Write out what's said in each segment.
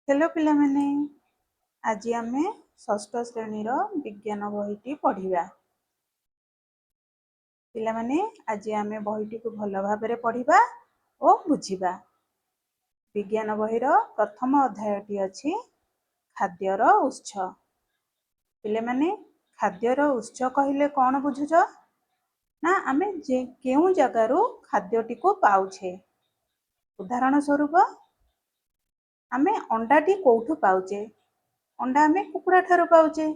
Hello पिलामाने आज आमे षष्ठ श्रेणीर विज्ञान बहीटी पढ़िबा। पिलामाने आज आमे बहीटी को भल भाबरे पढ़िबा और बुझिबा। विज्ञान बहीर प्रथम अध्यायटी अछि खाद्यर उत्स। पिलामाने खाद्यर उत्स कहिले कौन बुझुछ ना आमे केउ जगारू खाद्यटी को पाउछे। उदाहरण स्वरूप आमे अंडाटी कोठू पाउचे, अंडा आमे कुकुड़ा ठारू पाउचे,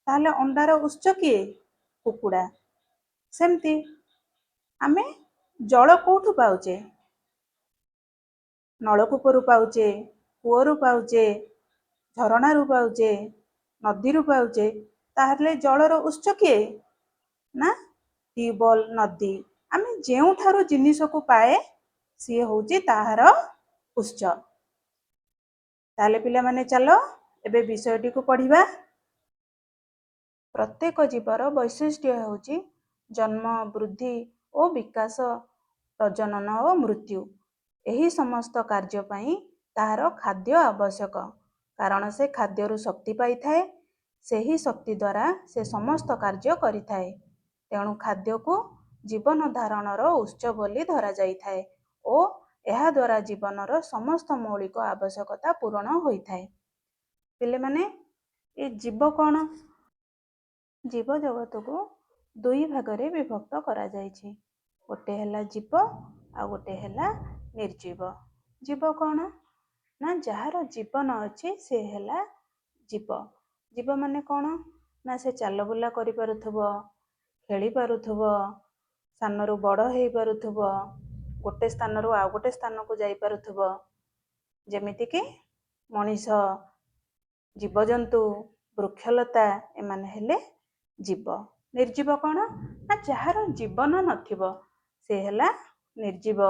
ताहले अंडार उत्स किए कुकुड़ा। सेमती आमे जल कोठू पाउचे, नलकूपरू पाउचे, कूअरू पाउचे, झरणारू पाउचे, नदीरू पाउचे, ताहले जलर उत्स किए ना ट्यूबवेल नदी। आमे जेउ ठारू जिनिस को पाए सी होउची ताहार उत्स। ताले पिला माने चलो एबे विषयटी को पढ़िबा। प्रत्येक जीवर वैशिष्ट्य होउची जन्म, वृद्धि और विकास, प्रजनन और मृत्यु। एही समस्त कार्य पई ताहार खाद्य आवश्यक, कारण से खाद्यरू शक्ति पाई थाए, सेही शक्ति द्वारा से समस्त कार्य करि थाए। तेणु खाद्य को जीवन धारणर उत्स बोली धरा जाई थाए ओ एहा द्वारा जीवनर समस्त मौलिक आवश्यकता पूर्ण होई थाए। पिले माने ए जीव कौन? जीव जगत को दुई भागरे विभक्त करा जायछि। गोटे हैला जीव आ गोटे हैला निर्जीव। जीव कौन ना जहार जीवन अच्छी से हैला जीव। जीव माने कौन ना से चाल बुला करि पारुथबो, खेली पारुथबो, सानरू बड़ हेई पारुथबो, गोटे स्थानरू आ गोटे स्थान को जाई पारुथबो। जेमिति कि मनीष, जीवजंतु, वृक्षलता एमाने हेले जीव। निर्जीव कौन ना जहार जीवन नथिबो से हैला निर्जीव।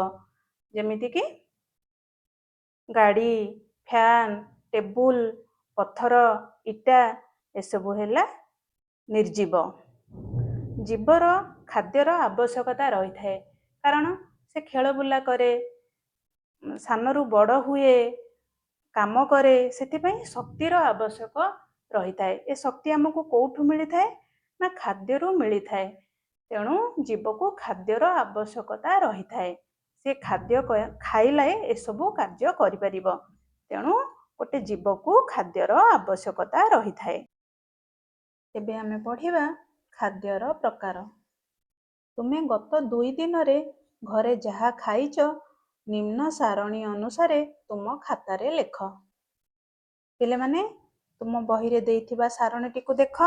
जेमिति कि गाड़ी, फैन, टेबुल, पत्थर, इटा एसबु हैला निर्जीव। जीवर खाद्यर आवश्यकता रही थाए, कारण से खेल बुला करे, सानरू बड़ हुए, काम करे, सेतिपई शक्तिर आवश्यक रही थाए। ए शक्ति हमको कोठू मिली थाए ना खाद्यरू मिली थाए। तेणु जीव को खाद्यर आवश्यकता रही थाए। से खाद्य खाइले ए सबु कार्य करि परिबो। तेणु गोटे जीव को खाद्यर आवश्यकता रही थाए। एबे आमे पढ़िबा खाद्यर प्रकार। तुमे गत 2 दिन रे घरे जहा खाइच निम्न सारणी अनुसारे तुम खातारे लेख। पिले माने तुम बही रे देइथिबा सारणीटी को देख।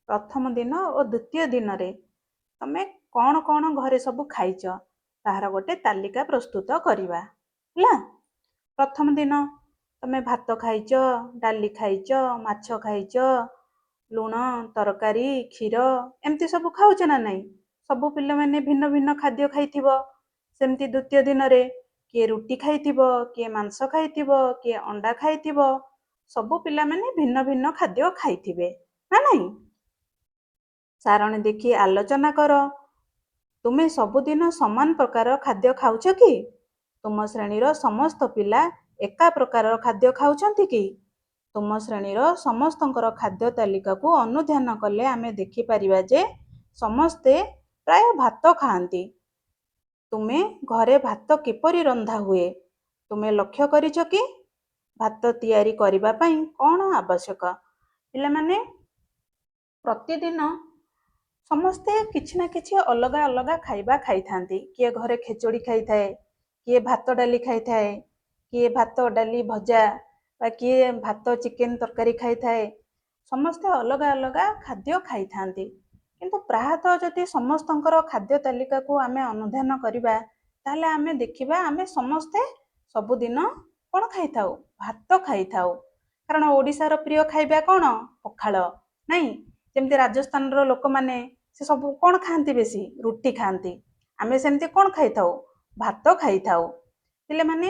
प्रथम दिन और द्वितीय दिन रे तमे कौन कौन घरे सब खाइच ताहार गोटे तालिका प्रस्तुत करिबा। हला प्रथम दिन तमे भात खाइच, डाली खाइच, माछ खाइच, लुण, तरकारी, क्षीर एमती सब खाउछ ना नहीं? सब पिले माने भिन्न भिन्न खाद्य खाइथिबो। सेमती द्वितीय दिन रे किए रुटी खाइथिबो, किए मांस खाइथिबो, किए अंडा खाइथिबो। सब पिला माने भिन्न भिन्न खाद्य खाइथिबे ना नहीं? सारणी देखि आलोचना कर। तुमे सबुदिन समान प्रकार खाद्य खाउछ कि? तुम श्रेणीर समस्त पिला एका प्रकार खाद्य खाउछंती कि? तुम श्रेणीर समस्तंकर खाद्य तालिका को अनुध्यान कले आमे देखि परिबा जे समस्ते प्राय भात खाआंती। तुमे घरे भात किपरि रंधा हुए तुमे लक्ष्य करिछ कि? भात तैयारी करिबा पई कोन आवश्यक? पिला माने प्रतिदिन समस्ते किछि ना किछि अलगा अलगा खाइबा खाई थांती। किए घरे खेचोड़ी खाई थाए, किए भात डाली खाई थाए, किए भात डाली भजा, बा किए भात चिकेन तरकारी खाई थाए। समस्ते अलगा अलगा खाद्य खाई थांती। किंतु प्रायतः जदि समस्तंकर खाद्य तालिका को आमे अनुध्यान करिबा ताहले आमे देखिबा आमे समस्ते सबुदिन कोन खाई थाउ? भात खाई थाउ। कारण ओडिशार प्रिय खाइबा कोन? पखाळ नहीं? जेमती राजस्थान रो लोक माने से सब कोन खांती? बेसी रुटी खांती। आमे सेमती कोन खाई थाउ? भात खाई थाउ। पिले माने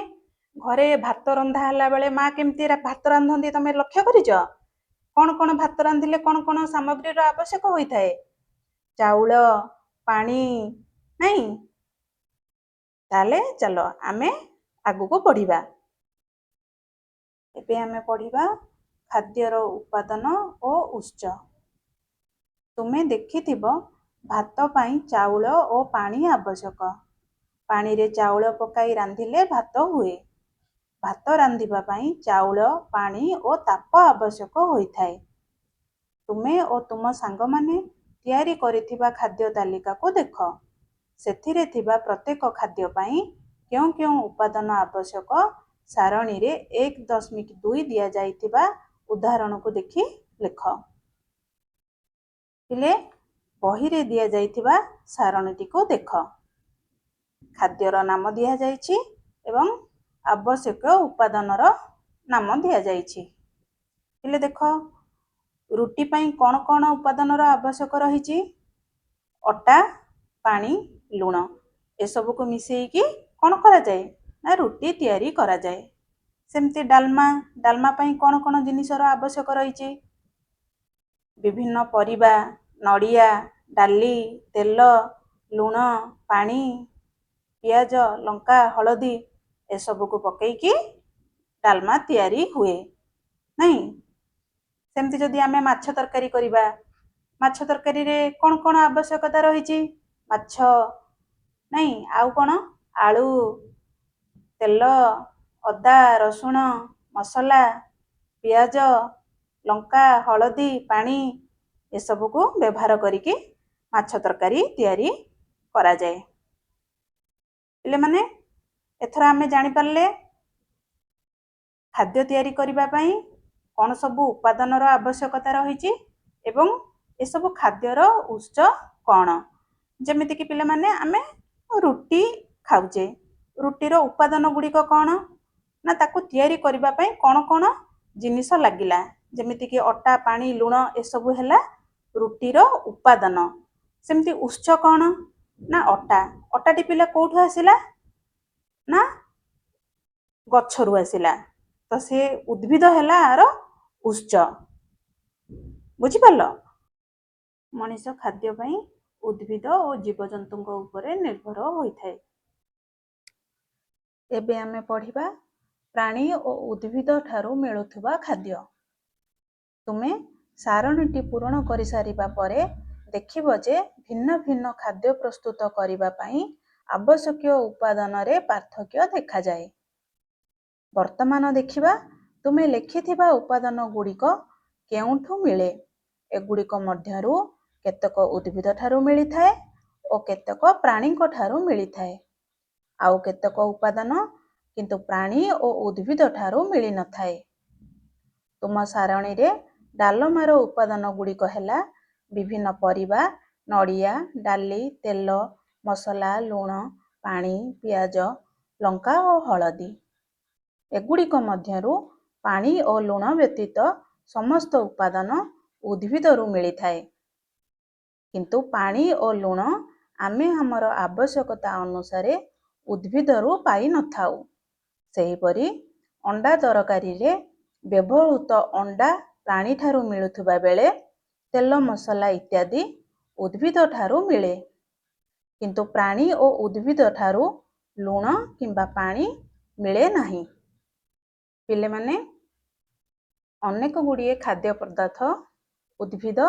घरे भात रंधा हला बेले मा केमती भात रांधंती तमे लक्ष्य करिछ? कोन कोन भात रांधिले कोन कोन सामग्री रो आवश्यक होई थाए? चाउल, पानी नहीं? ताले चलो आमे आगु को पढ़िबा। ଏବେ ଆମେ ପଢ଼ିବା ଖାଦ୍ୟର ଉପାଦାନ ଓ ଉତ୍ସ। ତୁମେ ଦେଖିଥିବ ଭାତ ପାଇଁ ଚାଉଳ ଓ ପାଣି ଆବଶ୍ୟକ। ପାଣିରେ ଚାଉଳ ପକାଇ ରାନ୍ଧିଲେ ଭାତ ହୁଏ। ଭାତ ରାନ୍ଧିବା ପାଇଁ ଚାଉଳ, ପାଣି ଓ ତାପ ଆବଶ୍ୟକ ହୋଇଥାଏ। ତୁମେ ଓ ତୁମ ସାଙ୍ଗମାନେ ତିଆରି କରିଥିବା ଖାଦ୍ୟ ତାଲିକାକୁ ଦେଖ। ସେଥିରେ ଥିବା ପ୍ରତ୍ୟେକ ଖାଦ୍ୟ ପାଇଁ କେଉଁ କେଉଁ ଉପାଦାନ ଆବଶ୍ୟକ ସାରଣୀରେ 1.2 ଦିଆଯାଇଥିବା ଉଦାହରଣକୁ ଦେଖି ଲେଖ। ହେଲେ ବହିରେ ଦିଆଯାଇଥିବା ସାରଣୀଟିକୁ ଦେଖ। ଖାଦ୍ୟର ନାମ ଦିଆଯାଇଛି ଏବଂ ଆବଶ୍ୟକ ଉପାଦାନର ନାମ ଦିଆଯାଇଛି। ହେଲେ ଦେଖ, ରୁଟି ପାଇଁ କ'ଣ କ'ଣ ଉପାଦାନର ଆବଶ୍ୟକ ରହିଛି? ଅଟା, ପାଣି, ଲୁଣ ଏସବୁକୁ ମିଶେଇକି କ'ଣ କରାଯାଏ? ନା ରୁଟି ତିଆରି କରାଯାଏ। ସେମିତି ଡାଲମା ପାଇଁ କ'ଣ କ'ଣ ଜିନିଷର ଆବଶ୍ୟକ ରହିଛି? ବିଭିନ୍ନ ପରିବା, ନଡ଼ିଆ, ଡାଲି, ତେଲ, ଲୁଣ, ପାଣି, ପିଆଜ, ଲଙ୍କା, ହଳଦୀ ଏସବୁକୁ ପକେଇକି ଡାଲମା ତିଆରି ହୁଏ, ନାଇଁ? ସେମିତି ଯଦି ଆମେ ମାଛ ତରକାରୀ କରିବା, ମାଛ ତରକାରୀରେ କ'ଣ କ'ଣ ଆବଶ୍ୟକତା ରହିଛି? ମାଛ, ନାଇଁ, ଆଉ କ'ଣ? ଆଳୁ, ତେଲ, ଅଦା, ରସୁଣ, ମସଲା, ପିଆଜ, ଲଙ୍କା, ହଳଦୀ, ପାଣି ଏସବୁକୁ ବ୍ୟବହାର କରିକି ମାଛ ତରକାରୀ ତିଆରି କରାଯାଏ। ପିଲାମାନେ, ଏଥର ଆମେ ଜାଣିପାରିଲେ ଖାଦ୍ୟ ତିଆରି କରିବା ପାଇଁ କ'ଣ ସବୁ ଉପାଦାନର ଆବଶ୍ୟକତା ରହିଛି ଏବଂ ଏସବୁ ଖାଦ୍ୟର ଉତ୍ସ କ'ଣ। ଯେମିତିକି ପିଲାମାନେ, ଆମେ ରୁଟି ଖାଉଛେ, ରୁଟିର ଉପାଦାନ ଗୁଡ଼ିକ କ'ଣ? ନା ତାକୁ ତିଆରି କରିବା ପାଇଁ କ'ଣ କ'ଣ ଜିନିଷ ଲାଗିଲା। ଯେମିତିକି ଅଟା, ପାଣି, ଲୁଣ ଏସବୁ ହେଲା ରୁଟିର ଉପାଦାନ। ସେମିତି ଉତ୍ସ କ'ଣ? ନା ଅଟାଟି ପିଲା କୋଉଠୁ ଆସିଲା? ନା ଗଛରୁ ଆସିଲା। ତ ସେ ଉଦ୍ଭିଦ ହେଲା ଆର ଉତ୍ସ। ବୁଝିପାରିଲ? ମଣିଷ ଖାଦ୍ୟ ପାଇଁ ଉଦ୍ଭିଦ ଓ ଜୀବଜନ୍ତୁଙ୍କ ଉପରେ ନିର୍ଭର ହୋଇଥାଏ। ଏବେ ଆମେ ପଢ଼ିବା ପ୍ରାଣୀ ଓ ଉଦ୍ଭିଦ ଠାରୁ ମିଳୁଥିବା ଖାଦ୍ୟ। ତୁମେ ସାରଣୀଟି ପୂରଣ କରିସାରିବା ପରେ ଦେଖିବ ଯେ ଭିନ୍ନ ଭିନ୍ନ ଖାଦ୍ୟ ପ୍ରସ୍ତୁତ କରିବା ପାଇଁ ଆବଶ୍ୟକୀୟ ଉପାଦାନରେ ପାର୍ଥକ୍ୟ ଦେଖାଯାଏ। ବର୍ତ୍ତମାନ ଦେଖିବା ତୁମେ ଲେଖିଥିବା ଉପାଦାନ ଗୁଡ଼ିକ କେଉଁଠୁ ମିଳେ। ଏଗୁଡ଼ିକ ମଧ୍ୟରୁ କେତେକ ଉଦ୍ଭିଦ ଠାରୁ ମିଳିଥାଏ ଓ କେତେକ ପ୍ରାଣୀଙ୍କ ଠାରୁ ମିଳିଥାଏ। ଆଉ କେତେକ ଉପାଦାନ କିନ୍ତୁ ପ୍ରାଣୀ ଓ ଉଦ୍ଭିଦ ଠାରୁ ମିଳିନଥାଏ। ତୁମ ସାରଣୀରେ ଡାଲମାର ଉପାଦାନ ଗୁଡ଼ିକ ହେଲା ବିଭିନ୍ନ ପରିବା, ନଡ଼ିଆ, ଡାଲି, ତେଲ, ମସଲା, ଲୁଣ, ପାଣି, ପିଆଜ, ଲଙ୍କା ଓ ହଳଦୀ। ଏଗୁଡ଼ିକ ମଧ୍ୟରୁ ପାଣି ଓ ଲୁଣ ବ୍ୟତୀତ ସମସ୍ତ ଉପାଦାନ ଉଦ୍ଭିଦରୁ ମିଳିଥାଏ। କିନ୍ତୁ ପାଣି ଓ ଲୁଣ ଆମେ ଆମର ଆବଶ୍ୟକତା ଅନୁସାରେ ଉଦ୍ଭିଦରୁ ପାଇନଥାଉ। ସେହିପରି ଅଣ୍ଡା ତରକାରୀରେ ବ୍ୟବହୃତ ଅଣ୍ଡା ପ୍ରାଣୀଠାରୁ ମିଳୁଥିବା ବେଳେ ତେଲ, ମସଲା ଇତ୍ୟାଦି ଉଦ୍ଭିଦ ଠାରୁ ମିଳେ। କିନ୍ତୁ ପ୍ରାଣୀ ଓ ଉଦ୍ଭିଦ ଠାରୁ ଲୁଣ କିମ୍ବା ପାଣି ମିଳେ ନାହିଁ। ପିଲାମାନେ, ଅନେକ ଗୁଡ଼ିଏ ଖାଦ୍ୟ ପଦାର୍ଥ ଉଦ୍ଭିଦ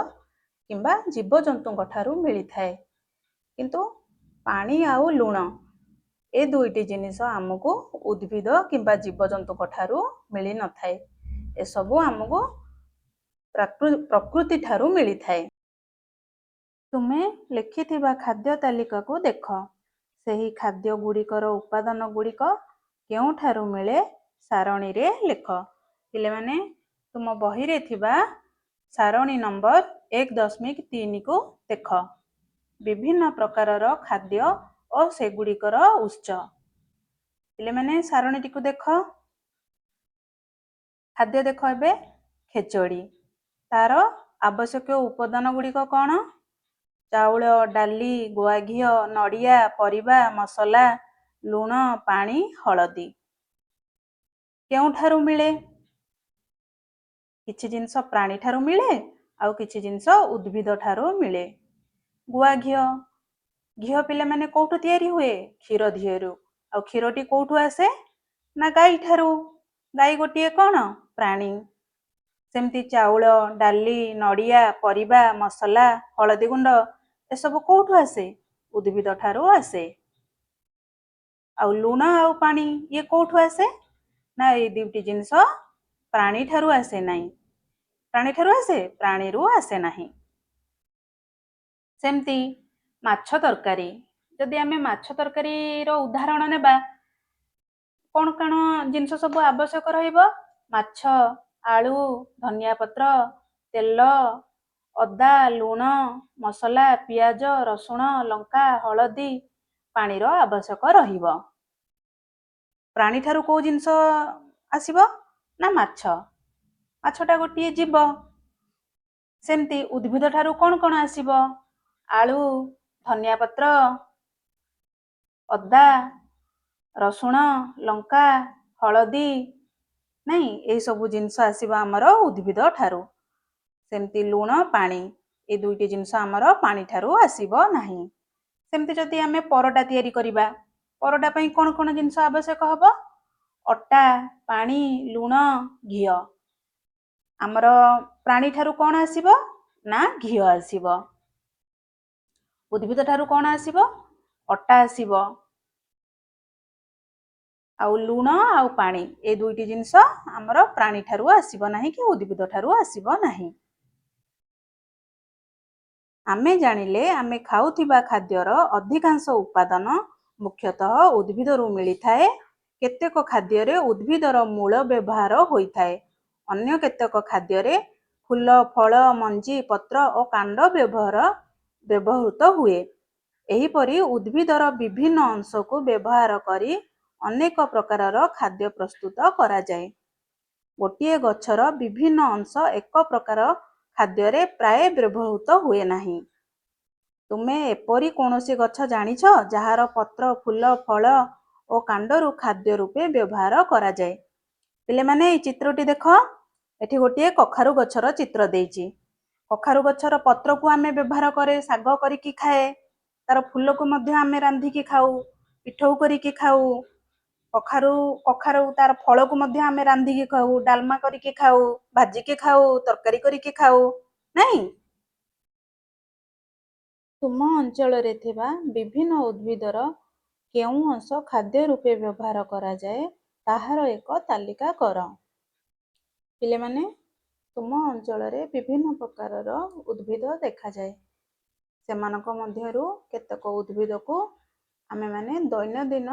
କିମ୍ବା ଜୀବଜନ୍ତୁଙ୍କ ଠାରୁ ମିଳିଥାଏ। କିନ୍ତୁ ପାଣି ଆଉ ଲୁଣ ଏ ଦୁଇଟି ଜିନିଷ ଆମକୁ ଉଦ୍ଭିଦ କିମ୍ବା ଜୀବଜନ୍ତୁଙ୍କ ଠାରୁ ମିଳିନଥାଏ। ଏସବୁ ଆମକୁ ପ୍ରକୃତି ଠାରୁ ମିଳିଥାଏ। ତୁମେ ଲେଖିଥିବା ଖାଦ୍ୟ ତାଲିକାକୁ ଦେଖ। ସେହି ଖାଦ୍ୟ ଗୁଡ଼ିକର ଉପାଦାନ ଗୁଡ଼ିକ କେଉଁଠାରୁ ମିଳେ ସାରଣୀରେ ଲେଖ। ପିଲାମାନେ, ତୁମ ବହିରେ ଥିବା ସାରଣୀ ନମ୍ବର 1.3କୁ ଦେଖ। ବିଭିନ୍ନ ପ୍ରକାରର ଖାଦ୍ୟ ଓ ସେଗୁଡ଼ିକର ଉତ୍ସ। ପିଲାମାନେ, ସାରଣୀଟିକୁ ଦେଖ। ଖାଦ୍ୟ ଦେଖ ଏବେ ଖେଚୋଡ଼ି। ତାର ଆବଶ୍ୟକୀୟ ଉପାଦାନ ଗୁଡ଼ିକ କ'ଣ? ଚାଉଳ, ଡାଲି, ଗୁଆ ଘିଅ, ନଡ଼ିଆ, ପରିବା, ମସଲା, ଲୁଣ, ପାଣି, ହଳଦୀ। କେଉଁଠାରୁ ମିଳେ? କିଛି ଜିନିଷ ପ୍ରାଣୀ ଠାରୁ ମିଳେ ଆଉ କିଛି ଜିନିଷ ଉଦ୍ଭିଦ ଠାରୁ ମିଳେ। ଗୁଆ ଘିଅ, ଘିଅ ପିଲାମାନେ କୋଉଠୁ ତିଆରି ହୁଏ? କ୍ଷୀର ଦିହରୁ। ଆଉ କ୍ଷୀରଟି କୋଉଠୁ ଆସେ? ନା ଗାଈ ଠାରୁ। ଗାଈ ଗୋଟିଏ କ'ଣ ପ୍ରାଣୀ। ସେମିତି ଚାଉଳ, ଡାଲି, ନଡ଼ିଆ, ପରିବା, ମସଲା, ହଳଦୀ ଗୁଣ୍ଡ ଏସବୁ କୋଉଠୁ ଆସେ? ଉଦ୍ଭିଦ ଠାରୁ ଆସେ। ଆଉ ଲୁଣ ଆଉ ପାଣି ଇଏ କୋଉଠୁ ଆସେ? ନା ଏଇ ଦୁଇଟି ଜିନିଷ ପ୍ରାଣୀ ଠାରୁ ଆସେ ନାହିଁ। ପ୍ରାଣୀ ଠାରୁ ଆସେ? ପ୍ରାଣୀରୁ ଆସେ ନାହିଁ। ସେମିତି ମାଛ ତରକାରୀ, ଯଦି ଆମେ ମାଛ ତରକାରୀର ଉଦାହରଣ ନେବା, କ'ଣ କ'ଣ ଜିନିଷ ସବୁ ଆବଶ୍ୟକ ରହିବ? ମାଛ, ଆଳୁ, ଧନିଆ ପତ୍ର, ତେଲ, ଅଦା, ଲୁଣ, ମସଲା, ପିଆଜ, ରସୁଣ, ଲଙ୍କା, ହଳଦୀ, ପାଣିର ଆବଶ୍ୟକ ରହିବ। ପ୍ରାଣୀ ଠାରୁ କୋଉ ଜିନିଷ ଆସିବ? ନା ମାଛ। ମାଛଟା ଗୋଟିଏ ଜୀବ। ସେମିତି ଉଦ୍ଭିଦ ଠାରୁ କ'ଣ କ'ଣ ଆସିବ? ଆଳୁ, ଧନିଆ ପତ୍ର, ଅଦା, ରସୁଣ, ଲଙ୍କା, ହଳଦୀ, ନାଇଁ ଏଇ ସବୁ ଜିନିଷ ଆସିବ ଆମର ଉଦ୍ଭିଦ ଠାରୁ। ସେମିତି ଲୁଣ, ପାଣି ଏ ଦୁଇଟି ଜିନିଷ ଆମର ପାଣି ଠାରୁ ଆସିବ ନାହିଁ। ସେମିତି ଯଦି ଆମେ ପରଟା ତିଆରି କରିବା, ପରଟା ପାଇଁ କ'ଣ କ'ଣ ଜିନିଷ ଆବଶ୍ୟକ ହବ? ଅଟା, ପାଣି, ଲୁଣ, ଘିଅ। ଆମର ପ୍ରାଣୀ ଠାରୁ କ'ଣ ଆସିବ? ନା ଘିଅ ଆସିବ। ଉଦ୍ଭିଦ ଠାରୁ କ'ଣ ଆସିବ? ଅଟା ଆସିବ। ଆଉ ଲୁଣ ଆଉ ପାଣି ଏ ଦୁଇଟି ଜିନିଷ ଆମର ପ୍ରାଣୀ ଠାରୁ ଆସିବ ନାହିଁ କି ଉଦ୍ଭିଦ ଠାରୁ ଆସିବ ନାହିଁ। ଆମେ ଜାଣିଲେ ଆମେ ଖାଉଥିବା ଖାଦ୍ୟର ଅଧିକାଂଶ ଉପାଦାନ ମୁଖ୍ୟତଃ ଉଦ୍ଭିଦରୁ ମିଳିଥାଏ। କେତେକ ଖାଦ୍ୟରେ ଉଦ୍ଭିଦର ମୂଳ ବ୍ୟବହାର ହୋଇଥାଏ। ଅନ୍ୟ କେତେକ ଖାଦ୍ୟରେ ଫୁଲ, ଫଳ, ମଞ୍ଜି, ପତ୍ର ଓ କାଣ୍ଡ ବ୍ୟବହୃତ ହୁଏ। ଏହିପରି ଉଦ୍ଭିଦର ବିଭିନ୍ନ ଅଂଶକୁ ବ୍ୟବହାର କରି ଅନେକ ପ୍ରକାରର ଖାଦ୍ୟ ପ୍ରସ୍ତୁତ କରାଯାଏ। ଗୋଟିଏ ଗଛର ବିଭିନ୍ନ ଅଂଶ ଏକ ପ୍ରକାର ଖାଦ୍ୟରେ ପ୍ରାୟ ବ୍ୟବହୃତ ହୁଏ ନାହିଁ। ତୁମେ ଏପରି କୌଣସି ଗଛ ଜାଣିଛ ଯାହାର ପତ୍ର, ଫୁଲ, ଫଳ ଓ କାଣ୍ଡରୁ ଖାଦ୍ୟ ରୂପେ ବ୍ୟବହାର କରାଯାଏ? ପିଲାମାନେ ଏଇ ଚିତ୍ରଟି ଦେଖ। ଏଠି ଗୋଟିଏ କଖାରୁ ଗଛର ଚିତ୍ର ଦେଇଛି। କଖାରୁ ଗଛର ପତ୍ରକୁ ଆମେ ବ୍ୟବହାର କରେ, ଶାଗ କରିକି ଖାଏ। ତାର ଫୁଲକୁ ମଧ୍ୟ ଆମେ ରାନ୍ଧିକି ଖାଉ, ପିଠଉ କରିକି ଖାଉ। କଖାରୁ ତାର ଫଳକୁ ମଧ୍ୟ ଆମେ ରାନ୍ଧିକି ଖାଉ, ଡାଲମା କରିକି ଖାଉ, ଭାଜିକି ଖାଉ, ତରକାରୀ କରିକି ଖାଉ, ନାଇଁ? ତୁମ ଅଞ୍ଚଳରେ ଥିବା ବିଭିନ୍ନ ଉଦ୍ଭିଦର କେଉଁ ଅଂଶ ଖାଦ୍ୟ ରୂପେ ବ୍ୟବହାର କରାଯାଏ ତାହାର ଏକ ତାଲିକା କର। ପିଲାମାନେ, ତୁମ ଅଞ୍ଚଳରେ ବିଭିନ୍ନ ପ୍ରକାରର ଉଦ୍ଭିଦ ଦେଖାଯାଏ। ସେମାନଙ୍କ ମଧ୍ୟରୁ କେତେକ ଉଦ୍ଭିଦକୁ ଆମେମାନେ ଦୈନନ୍ଦିନ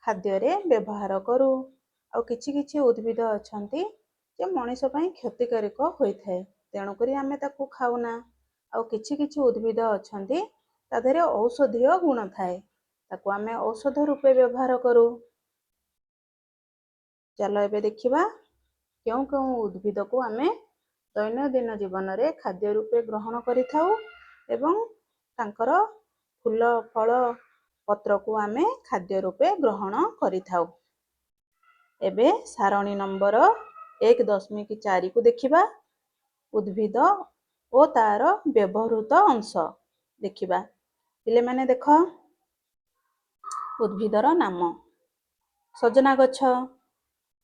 ଖାଦ୍ୟରେ ବ୍ୟବହାର କରୁ। ଆଉ କିଛି କିଛି ଉଦ୍ଭିଦ ଅଛନ୍ତି ଯେ ମଣିଷ ପାଇଁ କ୍ଷତିକାରକ ହୋଇଥାଏ, ତେଣୁକରି ଆମେ ତାକୁ ଖାଉନା। ଆଉ କିଛି କିଛି ଉଦ୍ଭିଦ ଅଛନ୍ତି ତା ଦେହରେ ଔଷଧୀୟ ଗୁଣ ଥାଏ, ତାକୁ ଆମେ ଔଷଧ ରୂପେ ବ୍ୟବହାର କରୁ। ଚାଲ ଏବେ ଦେଖିବା କେଉଁ କେଉଁ ଉଦ୍ଭିଦକୁ ଆମେ ଦୈନନ୍ଦିନ ଜୀବନରେ ଖାଦ୍ୟ ରୂପେ ଗ୍ରହଣ କରିଥାଉ ଏବଂ ତାଙ୍କର ଫୁଲ, ଫଳ, ପତ୍ରକୁ ଆମେ ଖାଦ୍ୟ ରୂପେ ଗ୍ରହଣ କରିଥାଉ। ଏବେ ସାରଣୀ ନମ୍ବର 1.4କୁ ଦେଖିବା। ଉଦ୍ଭିଦ ଓ ତାର ବ୍ୟବହୃତ ଅଂଶ ଦେଖିବା। ପିଲାମାନେ ଦେଖ, ଉଦ୍ଭିଦର ନାମ। ସଜନା ଗଛ।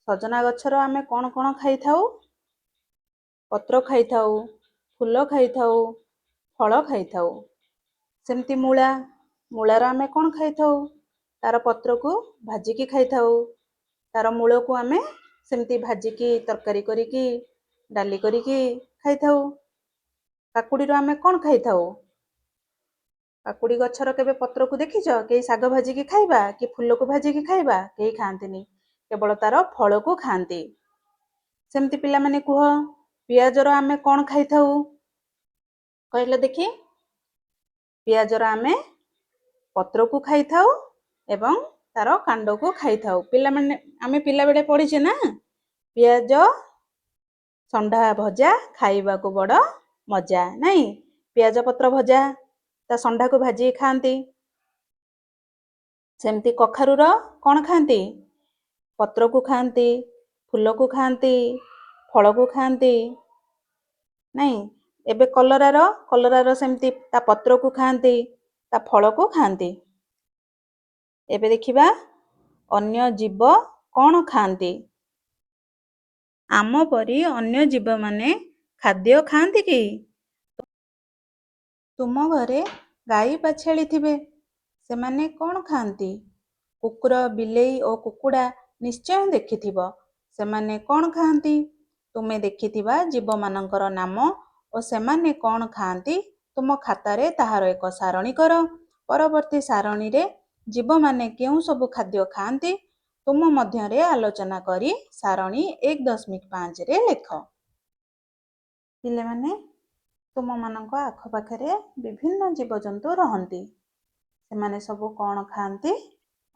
ସଜନା ଗଛର ଆମେ କ'ଣ କ'ଣ ଖାଇଥାଉ? ପତ୍ର ଖାଇଥାଉ, ଫୁଲ ଖାଇଥାଉ, ଫଳ ଖାଇଥାଉ। ସେମିତି ମୂଳା। ମୂଳାର ଆମେ କ'ଣ ଖାଇଥାଉ? ତାର ପତ୍ରକୁ ଭାଜିକି ଖାଇଥାଉ, ତାର ମୂଳକୁ ଆମେ ସେମିତି ଭାଜିକି ତରକାରୀ କରିକି, ଡାଲି କରିକି ଖାଇଥାଉ। କାକୁଡ଼ିର ଆମେ କ'ଣ ଖାଇଥାଉ? କାକୁଡ଼ି ଗଛର କେବେ ପତ୍ରକୁ ଦେଖିଛ? କେହି ଶାଗ ଭାଜିକି ଖାଇବା କି ଫୁଲକୁ ଭାଜିକି ଖାଇବା? କେହି ଖାଆନ୍ତିନି, କେବଳ ତାର ଫଳକୁ ଖାଆନ୍ତି। ସେମିତି ପିଲାମାନେ କୁହ, ପିଆଜର ଆମେ କ'ଣ ଖାଇଥାଉ? କହିଲେ ଦେଖି। ପିଆଜର ଆମେ ପତ୍ରକୁ ଖାଇଥାଉ ଏବଂ ତାର କାଣ୍ଡକୁ ଖାଇଥାଉ। ପିଲାମାନେ, ଆମେ ପିଲାବେଳେ ପଢ଼ିଛେ ନା, ପିଆଜ ଷଣ୍ଢା ଭଜା ଖାଇବାକୁ ବଡ଼ ମଜା, ନାଇଁ? ପିଆଜ ପତ୍ର ଭଜା, ତା ଷଣ୍ଢାକୁ ଭାଜିକି ଖାଆନ୍ତି। ସେମିତି କଖାରୁର କ'ଣ ଖାଆନ୍ତି? ପତ୍ରକୁ ଖାଆନ୍ତି, ଫୁଲକୁ ଖାଆନ୍ତି, ଫଳକୁ ଖାଆନ୍ତି, ନାଇଁ? ଏବେ କଲରାର ସେମିତି ତା ପତ୍ରକୁ ଖାଆନ୍ତି, ତା ଫଳକୁ ଖାଆନ୍ତି। ଏବେ ଦେଖିବା ଅନ୍ୟ ଜୀବ କ'ଣ ଖାଆନ୍ତି। ଆମ ପରି ଅନ୍ୟ ଜୀବମାନେ ଖାଦ୍ୟ ଖାଆନ୍ତି କି? ତୁମ ଘରେ ଗାଈ ବା ଛେଳି ଥିବେ, ସେମାନେ କ'ଣ ଖାଆନ୍ତି? କୁକୁର, ବିଲେଇ ଓ କୁକୁଡ଼ା ନିଶ୍ଚୟ ଦେଖିଥିବ। ସେମାନେ କ'ଣ ଖାଆନ୍ତି? ତୁମେ ଦେଖିଥିବା ଜୀବମାନଙ୍କର ନାମ ଓ ସେମାନେ କ'ଣ ଖାଆନ୍ତି ତୁମ ଖାତାରେ ତାହାର ଏକ ସାରଣୀ କର। ପରବର୍ତ୍ତୀ ସାରଣୀରେ ଜୀବମାନେ କେଉଁ ସବୁ ଖାଦ୍ୟ ଖାଆନ୍ତି ତୁମ ମଧ୍ୟରେ ଆଲୋଚନା କରି ସାରଣୀ 1.5ରେ ଲେଖ। ପିଲାମାନେ, ତୁମମାନଙ୍କ ଆଖପାଖରେ ବିଭିନ୍ନ ଜୀବଜନ୍ତୁ ରହନ୍ତି। ସେମାନେ ସବୁ କ'ଣ ଖାଆନ୍ତି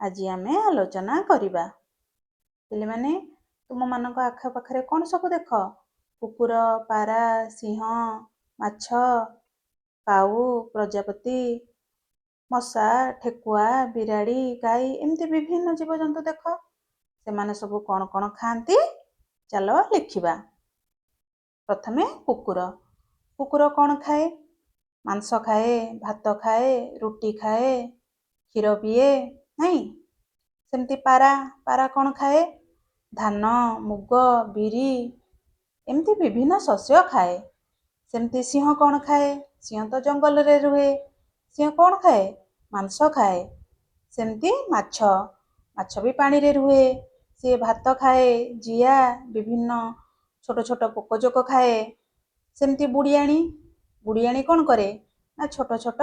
ଆଜି ଆମେ ଆଲୋଚନା କରିବା। ପିଲାମାନେ, ତୁମମାନଙ୍କ ଆଖପାଖରେ କ'ଣ ସବୁ ଦେଖ? କୁକୁର, ପାରା, ସିଂହ, ମାଛ, କାଉ, ପ୍ରଜାପତି, ମଶା, ଠେକୁଆ, ବିରାଡ଼ି, ଗାଈ ଏମିତି ବିଭିନ୍ନ ଜୀବଜନ୍ତୁ ଦେଖ। ସେମାନେ ସବୁ କ'ଣ କ'ଣ ଖାଆନ୍ତି ଚାଲ ଲେଖିବା। ପ୍ରଥମେ କୁକୁର। କୁକୁର କ'ଣ ଖାଏ? ମାଂସ ଖାଏ, ଭାତ ଖାଏ, ରୁଟି ଖାଏ, କ୍ଷୀର ପିଏ, ନାଇଁ? ସେମିତି ପାରା କ'ଣ ଖାଏ? ଧାନ, ମୁଗ, ବିରି ଏମିତି ବିଭିନ୍ନ ଶସ୍ୟ ଖାଏ। ସେମିତି ସିଂହ କ'ଣ ଖାଏ? ସିଂହ ତ ଜଙ୍ଗଲରେ ରୁହେ। ସିଂହ କ'ଣ ଖାଏ? ମାଂସ ଖାଏ। ସେମିତି ମାଛ ବି ପାଣିରେ ରୁହେ। ସିଏ ଭାତ ଖାଏ, ଜିଆ, ବିଭିନ୍ନ ଛୋଟ ଛୋଟ ପୋକଜୋକ ଖାଏ। ସେମିତି ବୁଡ଼ିଆଣୀ କ'ଣ କରେ? ନା ଛୋଟ ଛୋଟ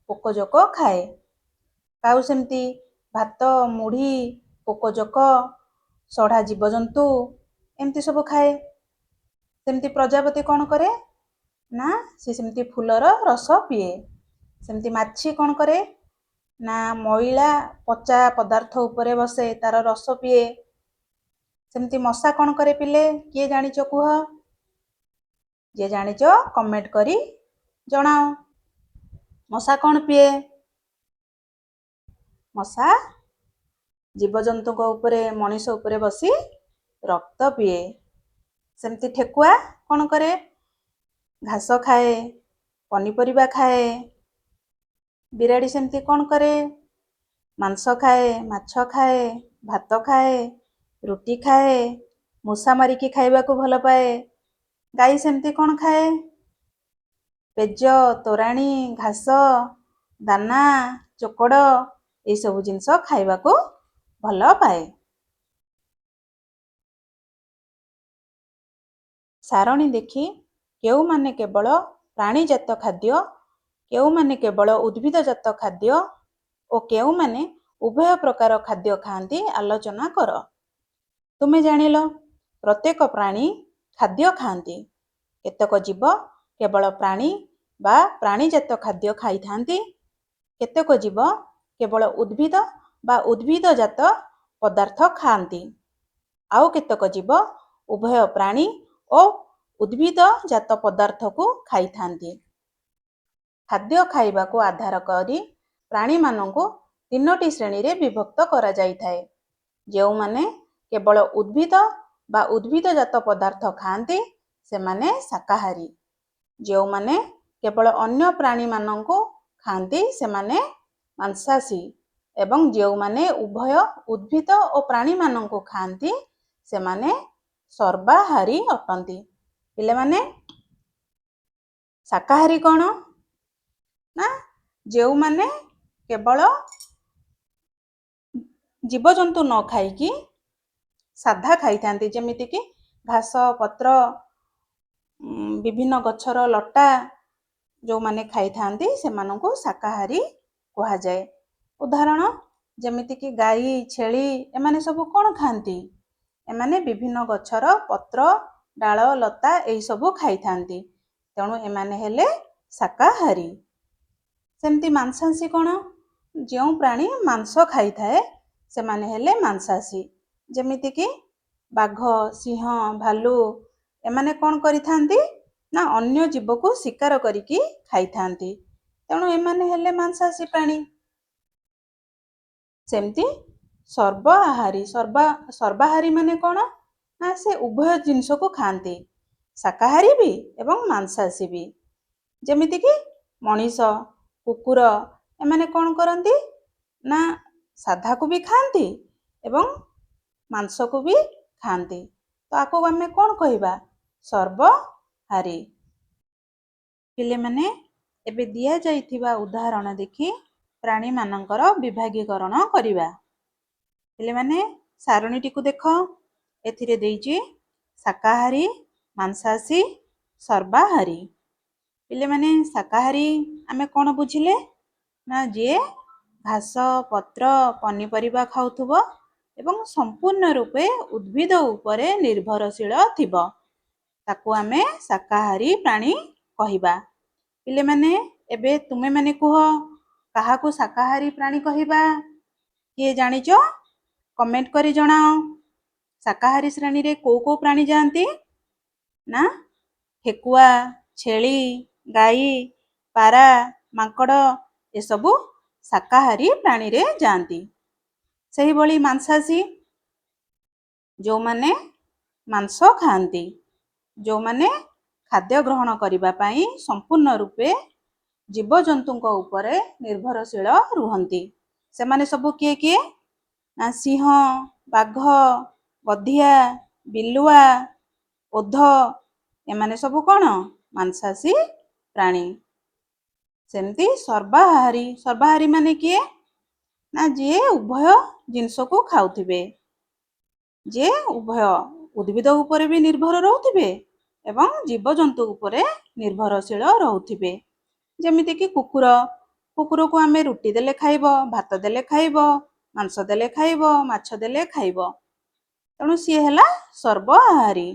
ପୋକଜୋକ ଖାଏ। କାଉ ସେମିତି ଭାତ, ମୁଢ଼ି, ପୋକଜୋକ, ସଢ଼ା ଜୀବଜନ୍ତୁ ଏମିତି ସବୁ ଖାଏ। ସେମିତି ପ୍ରଜାପତି କ'ଣ କରେ? ନା ସେ ସେମିତି ଫୁଲର ରସ ପିଏ। ସେମିତି ମାଛି କ'ଣ କରେ? ନା ମଇଳା ପଚା ପଦାର୍ଥ ଉପରେ ବସେ, ତାର ରସ ପିଏ। ସେମିତି ମଶା କ'ଣ କରେ ପିଲେ? କିଏ ଜାଣିଛ କୁହ? ଯିଏ ଜାଣିଛ କମେଣ୍ଟ କରି ଜଣାଅ। ମଶା କ'ଣ ପିଏ? ମଶା ଜୀବଜନ୍ତୁଙ୍କ ଉପରେ, ମଣିଷ ଉପରେ ବସି ରକ୍ତ ପିଏ। ସେମିତି ଠେକୁଆ କ'ଣ କରେ? ଘାସ ଖାଏ, ପନିପରିବା ଖାଏ। ବିରାଡ଼ି ସେମିତି କ'ଣ କରେ? ମାଂସ ଖାଏ, ମାଛ ଖାଏ, ଭାତ ଖାଏ, ରୁଟି ଖାଏ, ମୂଷା ମାରିକି ଖାଇବାକୁ ଭଲ ପାଏ। ଗାଈ ସେମିତି କ'ଣ ଖାଏ? ପେଜ, ତୋରାଣୀ, ଘାସ, ଦାନା, ଚୋକଡ଼ ଏଇସବୁ ଜିନିଷ ଖାଇବାକୁ ଭଲ ପାଏ। ସାରଣୀ ଦେଖି କେଉଁମାନେ କେବଳ ପ୍ରାଣୀଜାତ ଖାଦ୍ୟ, କେଉଁମାନେ କେବଳ ଉଦ୍ଭିଦଜାତ ଖାଦ୍ୟ ଓ କେଉଁମାନେ ଉଭୟ ପ୍ରକାର ଖାଦ୍ୟ ଖାଆନ୍ତି ଆଲୋଚନା କର। ତୁମେ ଜାଣିଲ ପ୍ରତ୍ୟେକ ପ୍ରାଣୀ ଖାଦ୍ୟ ଖାଆନ୍ତି। କେତେକ ଜୀବ କେବଳ ପ୍ରାଣୀ ବା ପ୍ରାଣୀଜାତ ଖାଦ୍ୟ ଖାଇଥାନ୍ତି। କେତେକ ଜୀବ କେବଳ ଉଦ୍ଭିଦ ବା ଉଦ୍ଭିଦଜାତ ପଦାର୍ଥ ଖାଆନ୍ତି। ଆଉ କେତେକ ଜୀବ ଉଭୟ ପ୍ରାଣୀ ଓ ଉଦ୍ଭିଦଜାତ ପଦାର୍ଥକୁ ଖାଇଥାନ୍ତି। ଖାଦ୍ୟ ଖାଇବାକୁ ଆଧାର କରି ପ୍ରାଣୀମାନଙ୍କୁ 3ଟି ଶ୍ରେଣୀରେ ବିଭକ୍ତ କରାଯାଇଥାଏ। ଯେଉଁମାନେ କେବଳ ଉଦ୍ଭିଦ ବା ଉଦ୍ଭିଦଜାତ ପଦାର୍ଥ ଖାଆନ୍ତି ସେମାନେ ଶାକାହାରୀ। ଯେଉଁମାନେ କେବଳ ଅନ୍ୟ ପ୍ରାଣୀମାନଙ୍କୁ ଖାଆନ୍ତି ସେମାନେ ମାଂସାଶୀ ଏବଂ ଯେଉଁମାନେ ଉଭୟ ଉଦ୍ଭିଦ ଓ ପ୍ରାଣୀମାନଙ୍କୁ ଖାଆନ୍ତି ସେମାନେ ସର୍ବାହାରୀ ଅଟନ୍ତି। ପିଲାମାନେ, ଶାକାହାରୀ କ'ଣ? ନା ଯେଉଁମାନେ କେବଳ ଜୀବଜନ୍ତୁ ନ ଖାଇକି ସାଧା ଖାଇଥାନ୍ତି, ଯେମିତିକି ଘାସ, ପତ୍ର, ବିଭିନ୍ନ ଗଛର ଲଟା ଯେଉଁମାନେ ଖାଇଥାନ୍ତି ସେମାନଙ୍କୁ ଶାକାହାରୀ କୁହାଯାଏ। ଉଦାହରଣ ଯେମିତିକି ଗାଈ, ଛେଳି ଏମାନେ ସବୁ କ'ଣ ଖାଆନ୍ତି? ଏମାନେ ବିଭିନ୍ନ ଗଛର ପତ୍ର, ଡାଳ, ଲତା ଏଇସବୁ ଖାଇଥାନ୍ତି। ତେଣୁ ଏମାନେ ହେଲେ ଶାକାହାରୀ। ସେମିତି ମାଂସାଶୀ କ'ଣ? ଯେଉଁ ପ୍ରାଣୀ ମାଂସ ଖାଇଥାଏ ସେମାନେ ହେଲେ ମାଂସାଶୀ। ଯେମିତିକି ବାଘ, ସିଂହ, ଭାଲୁ ଏମାନେ କ'ଣ କରିଥାନ୍ତି? ନା ଅନ୍ୟ ଜୀବକୁ ଶିକାର କରିକି ଖାଇଥାନ୍ତି। ତେଣୁ ଏମାନେ ହେଲେ ମାଂସାଶୀ ପ୍ରାଣୀ। ସେମିତି ସର୍ବାହାରୀ ମାନେ କ'ଣ? ନା ସେ ଉଭୟ ଜିନିଷକୁ ଖାଆନ୍ତି, ଶାକାହାରୀ ବି ଏବଂ ମାଂସାଶୀ ବି। ଯେମିତିକି ମଣିଷ, କୁକୁର ଏମାନେ କ'ଣ କରନ୍ତି? ନା ସାଧାକୁ ବି ଖାଆନ୍ତି ଏବଂ ମାଂସକୁ ବି ଖାଆନ୍ତି। ତ ଆକୁ ଆମେ କ'ଣ କହିବା? ସର୍ବହାରୀ। ପିଲାମାନେ ଏବେ ଦିଆଯାଇଥିବା ଉଦାହରଣ ଦେଖି ପ୍ରାଣୀମାନଙ୍କର ବିଭାଗୀକରଣ କରିବା। ପିଲାମାନେ ସାରଣୀଟିକୁ ଦେଖ। ଏଥିରେ ଦେଇଛି ଶାକାହାରୀ, ମାଂସାଶୀ, ସର୍ବାହାରୀ। ପିଲାମାନେ ଶାକାହାରୀ ଆମେ କ'ଣ ବୁଝିଲେ? ନା ଯିଏ ଘାସ, ପତ୍ର, ପନିପରିବା ଖାଉଥିବ ଏବଂ ସମ୍ପୂର୍ଣ୍ଣ ରୂପେ ଉଦ୍ଭିଦ ଉପରେ ନିର୍ଭରଶୀଳ ଥିବ, ତାକୁ ଆମେ ଶାକାହାରୀ ପ୍ରାଣୀ କହିବା। ପିଲାମାନେ ଏବେ ତୁମେମାନେ କୁହ, କାହାକୁ ଶାକାହାରୀ ପ୍ରାଣୀ କହିବା? କିଏ ଜାଣିଛ? କମେଣ୍ଟ କରି ଜଣାଅ। ଶାକାହାରୀ ଶ୍ରେଣୀରେ କୋଉ କୋଉ ପ୍ରାଣୀ ଯାଆନ୍ତି? ନା ଠେକୁଆ, ଛେଳି, ଗାଈ, ପାରା, ମାଙ୍କଡ଼ ଏସବୁ ଶାକାହାରୀ ପ୍ରାଣୀରେ ଯାଆନ୍ତି। ସେହିଭଳି ମାଂସାଶୀ, ଯେଉଁମାନେ ମାଂସ ଖାଆନ୍ତି, ଯେଉଁମାନେ ଖାଦ୍ୟ ଗ୍ରହଣ କରିବା ପାଇଁ ସମ୍ପୂର୍ଣ୍ଣ ରୂପେ ଜୀବଜନ୍ତୁଙ୍କ ଉପରେ ନିର୍ଭରଶୀଳ ରୁହନ୍ତି। ସେମାନେ ସବୁ କିଏ କିଏ? ନା ସିଂହ, ବାଘ, ଗଧିଆ, ବିଲୁଆ, ଓଧ ଏମାନେ ସବୁ କ'ଣ? ମାଂସାଶୀ ପ୍ରାଣୀ। ସେମିତି ସର୍ବାହାରୀ, ସର୍ବାହାରୀ ମାନେ କିଏ? ନା ଯିଏ ଉଭୟ ଜିନିଷକୁ ଖାଉଥିବେ, ଯିଏ ଉଭୟ ଉଦ୍ଭିଦ ଉପରେ ବି ନିର୍ଭର ରହୁଥିବେ ଏବଂ ଜୀବଜନ୍ତୁ ଉପରେ ନିର୍ଭରଶୀଳ ରହୁଥିବେ। ଯେମିତିକି କୁକୁର, କୁକୁରକୁ ଆମେ ରୁଟି ଦେଲେ ଖାଇବ, ଭାତ ଦେଲେ ଖାଇବ, ମାଂସ ଦେଲେ ଖାଇବ, ମାଛ ଦେଲେ ଖାଇବ, ତେଣୁ ସିଏ ହେଲା ସର୍ବଆହାରୀ।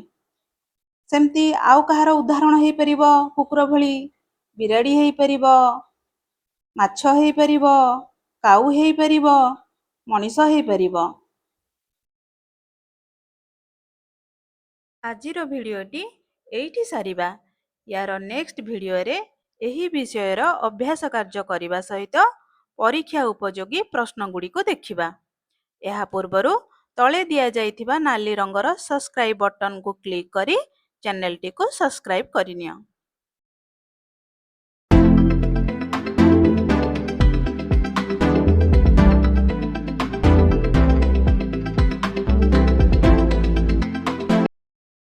ସେମିତି ଆଉ କାହାର ଉଦାହରଣ ହେଇପାରିବ? କୁକୁର ଭଳି ବିରାଡ଼ି ହେଇପାରିବ, ମାଛ ହେଇପାରିବ, କାଉ ହେଇପାରିବ, ମଣିଷ ହେଇପାରିବ। ଆଜିର ଭିଡ଼ିଓଟି ଏଇଠି ସାରିବା। ୟାର ନେକ୍ସଟ ଭିଡ଼ିଓରେ ଏହି ବିଷୟର ଅଭ୍ୟାସ କାର୍ଯ୍ୟ କରିବା ସହିତ ପରୀକ୍ଷା ଉପଯୋଗୀ ପ୍ରଶ୍ନଗୁଡ଼ିକୁ ଦେଖିବା। ଏହା ପୂର୍ବରୁ ତଳେ ଦିଆଯାଇଥିବା ନାଲି ରଙ୍ଗର ସବସ୍କ୍ରାଇବ୍ ବଟନକୁ କ୍ଲିକ୍ କରି ଚ୍ୟାନେଲଟିକୁ ସବସ୍କ୍ରାଇବ୍ କରିନିଅ।